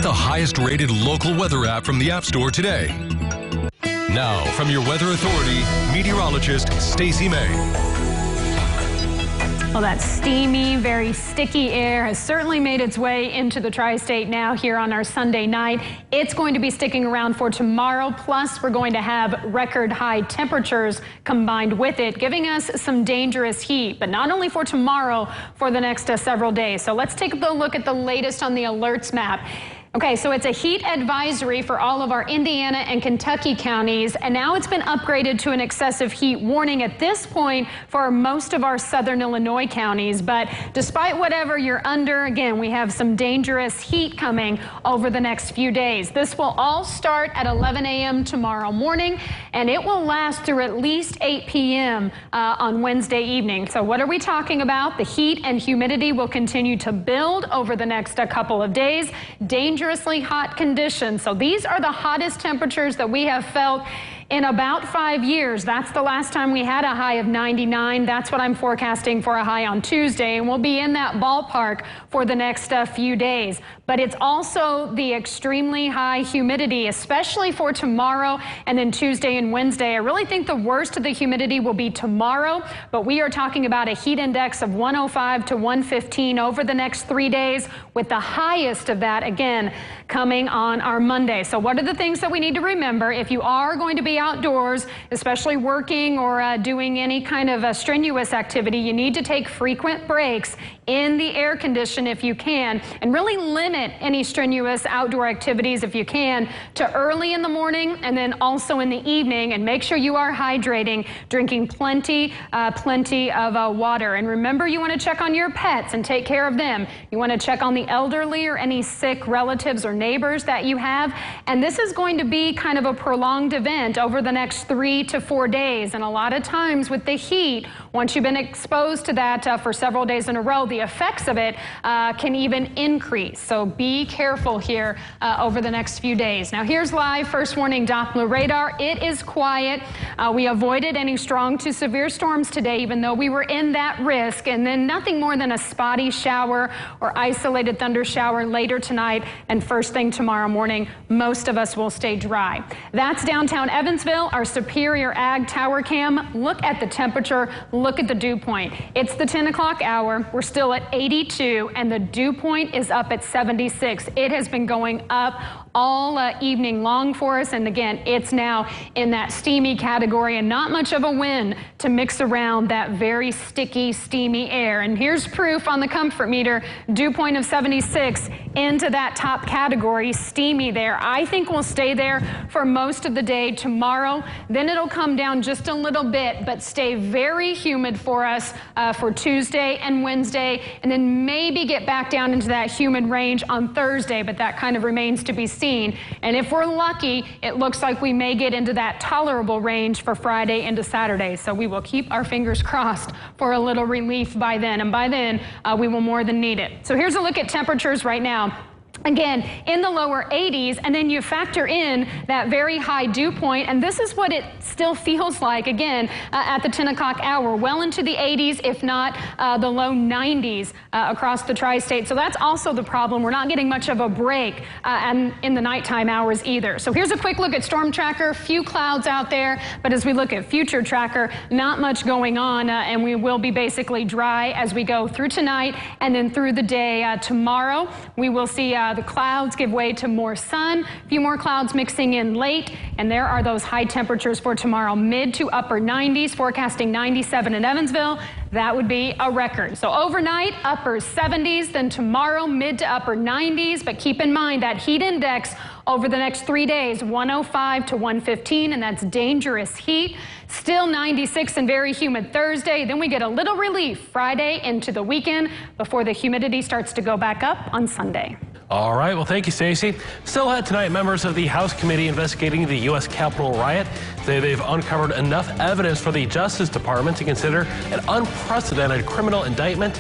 the highest rated local weather app from the App Store today. Now, from your weather authority, meteorologist Stacey May. Well, that steamy, very sticky air has certainly made its way into the tri-state now here on our Sunday night. It's going to be sticking around for tomorrow, plus we're going to have record high temperatures combined with it, giving us some dangerous heat, but not only for tomorrow, for the next several days. So let's take a look at the latest on the alerts map. Okay, so it's a heat advisory for all of our Indiana and Kentucky counties, and now it's been upgraded to an excessive heat warning at this point for most of our southern Illinois counties. But despite whatever you're under, again, we have some dangerous heat coming over the next few days. This will all start at 11 a.m. tomorrow morning, and it will last through at least 8 p.m. On Wednesday evening. So what are we talking about? The heat and humidity will continue to build over the next couple of days. Dangerous hot conditions. So these are the hottest temperatures that we have felt in about 5 years. That's the last time we had a high of 99. That's what I'm forecasting for a high on Tuesday, and we'll be in that ballpark for the next few days. But it's also the extremely high humidity, especially for tomorrow and then Tuesday and Wednesday. I really think the worst of the humidity will be tomorrow, but we are talking about a heat index of 105 to 115 over the next 3 days, with the highest of that, again, coming on our Monday. So what are the things that we need to remember if you are going to be outdoors, especially working or doing any kind of strenuous activity? You need to take frequent breaks in the air condition if you can, and really limit any strenuous outdoor activities if you can to early in the morning and then also in the evening, and make sure you are hydrating, drinking plenty of water. And remember, you want to check on your pets and take care of them. You want to check on the elderly or any sick relatives or neighbors that you have. And this is going to be kind of a prolonged event over the next 3 to 4 days. And a lot of times with the heat, once you've been exposed to that for several days in a row, the effects of it can even increase. So be careful here over the next few days. Now here's live first warning Doppler radar. It is quiet. We avoided any strong to severe storms today, even though we were in that risk. And then nothing more than a spotty shower or isolated thunder shower later tonight, and first thing tomorrow morning, most of us will stay dry. That's downtown Evansville, our Superior Ag Tower Cam. Look at the temperature. Look at the dew point. It's the 10 o'clock hour. We're still at 82, and the dew point is up at 76. It has been going up all evening long for us, and again, it's now in that steamy category, and not much of a wind to mix around that very sticky, steamy air. And here's proof on the comfort meter. Dew point of 76 into that top category, steamy there. I think we'll stay there for most of the day tomorrow. Then it'll come down just a little bit, but stay very humid for us for Tuesday and Wednesday, and then maybe get back down into that humid range on Thursday, but that kind of remains to be seen. And if we're lucky, it looks like we may get into that tolerable range for Friday into Saturday. So we will keep our fingers crossed for a little relief by then, and by then we will more than need it. So here's a look at temperatures right now. Again, in the lower 80s, and then you factor in that very high dew point, and this is what it still feels like, again, at the 10 o'clock hour, well into the 80s, if not the low 90s across the tri-state. So that's also the problem. We're not getting much of a break and in the nighttime hours either. So here's a quick look at Storm Tracker. Few clouds out there, but as we look at Future Tracker, not much going on, and we will be basically dry as we go through tonight and then through the day tomorrow. We will see the clouds give way to more sun, a few more clouds mixing in late, and there are those high temperatures for tomorrow, mid to upper 90s, forecasting 97 in Evansville. That would be a record. So overnight, upper 70s, then tomorrow, mid to upper 90s. But keep in mind that heat index over the next 3 days, 105 to 115, and that's dangerous heat. Still 96 and very humid Thursday. Then we get a little relief Friday into the weekend before the humidity starts to go back up on Sunday. All right, well, thank you, Stacey. Still ahead tonight, members of the House Committee investigating the U.S. Capitol riot say they've uncovered enough evidence for the Justice Department to consider an unprecedented criminal indictment